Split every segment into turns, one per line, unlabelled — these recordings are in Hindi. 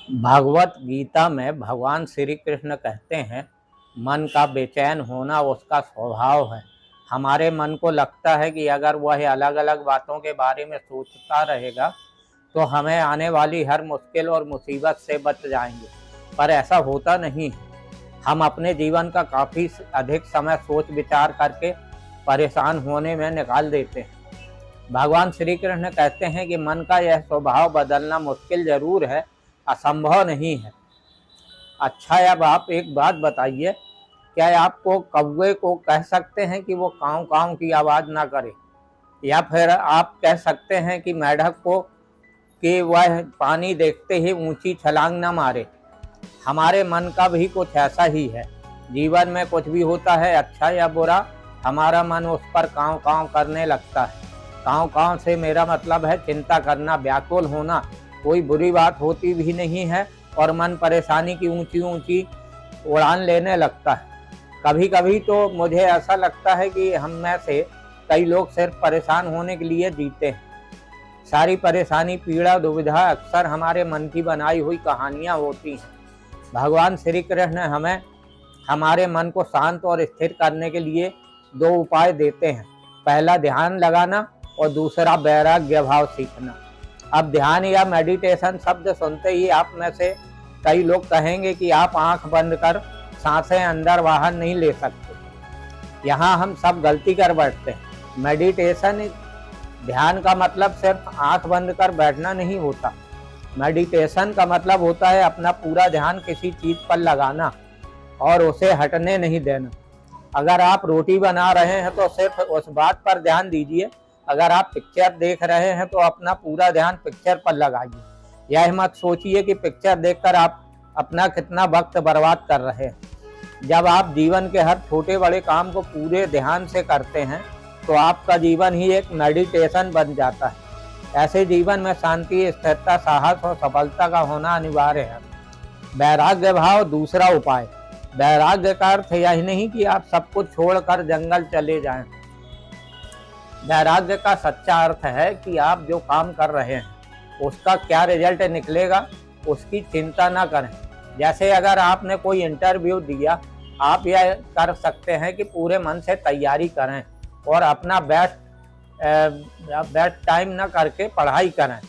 भागवत गीता में भगवान श्री कृष्ण कहते हैं, मन का बेचैन होना उसका स्वभाव है। हमारे मन को लगता है कि अगर वह अलग अलग बातों के बारे में सोचता रहेगा तो हमें आने वाली हर मुश्किल और मुसीबत से बच जाएंगे, पर ऐसा होता नहीं है। हम अपने जीवन का काफ़ी अधिक समय सोच विचार करके परेशान होने में निकाल देते हैं। भगवान श्री कृष्ण कहते हैं कि मन का यह स्वभाव बदलना मुश्किल जरूर है, असंभव नहीं है। अच्छा, अब आप एक बात बताइए, क्या आपको कौवे को कह सकते हैं कि वो काँव काँव की आवाज़ ना करे, या फिर आप कह सकते हैं कि मेढक को कि वह पानी देखते ही ऊंची छलांग न मारे। हमारे मन का भी कुछ ऐसा ही है। जीवन में कुछ भी होता है, अच्छा या बुरा, हमारा मन उस पर काँव काँव करने लगता है। काँव काँव से मेरा मतलब है चिंता करना, व्याकुल होना। कोई बुरी बात होती भी नहीं है और मन परेशानी की ऊंची ऊंची उड़ान लेने लगता है। कभी कभी तो मुझे ऐसा लगता है कि हम में से कई लोग सिर्फ परेशान होने के लिए जीते हैं। सारी परेशानी, पीड़ा, दुविधा अक्सर हमारे मन की बनाई हुई कहानियाँ होती हैं। भगवान श्री कृष्ण हमें हमारे मन को शांत और स्थिर करने के लिए दो उपाय देते हैं। पहला ध्यान लगाना और दूसरा वैराग्य भाव सीखना। अब ध्यान या मेडिटेशन शब्द सुनते ही आप में से कई लोग कहेंगे कि आप आंख बंद कर सांसें अंदर बाहर नहीं ले सकते। यहाँ हम सब गलती कर बैठते हैं। मेडिटेशन, ध्यान का मतलब सिर्फ आंख बंद कर बैठना नहीं होता। मेडिटेशन का मतलब होता है अपना पूरा ध्यान किसी चीज़ पर लगाना और उसे हटने नहीं देना। अगर आप रोटी बना रहे हैं तो सिर्फ उस बात पर ध्यान दीजिए। अगर आप पिक्चर देख रहे हैं तो अपना पूरा ध्यान पिक्चर पर लगाइए। यह मत सोचिए कि पिक्चर देखकर आप अपना कितना वक्त बर्बाद कर रहे हैं। जब आप जीवन के हर छोटे बड़े काम को पूरे ध्यान से करते हैं तो आपका जीवन ही एक मेडिटेशन बन जाता है। ऐसे जीवन में शांति, स्थिरता, साहस और सफलता का होना अनिवार्य है। वैराग्य भाव दूसरा उपाय। वैराग्य का अर्थ यही नहीं कि आप सब कुछ छोड़कर जंगल चले जाएं। वैराग्य का सच्चा अर्थ है कि आप जो काम कर रहे हैं उसका क्या रिजल्ट निकलेगा उसकी चिंता ना करें। जैसे अगर आपने कोई इंटरव्यू दिया, आप यह कर सकते हैं कि पूरे मन से तैयारी करें और अपना बेस्ट टाइम ना करके पढ़ाई करें।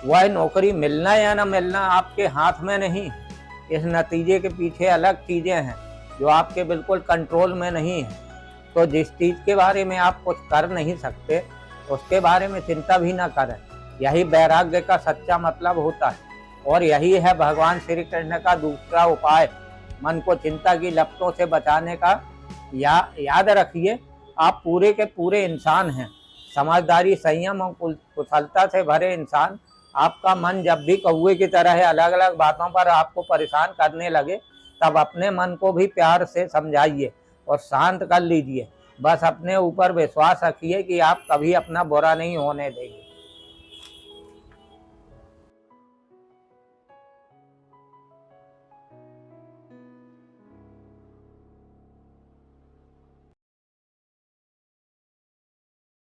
वह नौकरी मिलना या ना मिलना आपके हाथ में नहीं। इस नतीजे के पीछे अलग चीज़ें हैं जो आपके बिल्कुल कंट्रोल में नहीं है। तो जिस चीज़ के बारे में आप कुछ कर नहीं सकते उसके बारे में चिंता भी ना करें। यही वैराग्य का सच्चा मतलब होता है और यही है भगवान श्री कृष्ण का दूसरा उपाय, मन को चिंता की लपटों से बचाने का। याद रखिए, आप पूरे के पूरे इंसान हैं। समझदारी, संयम और कुशलता से भरे इंसान। आपका मन जब भी कौवे की तरह है अलग अलग बातों पर आपको परेशान करने लगे, तब अपने मन को भी प्यार से समझाइए और शांत कर लीजिए। बस अपने ऊपर विश्वास रखिए कि आप कभी अपना बुरा नहीं होने देंगे।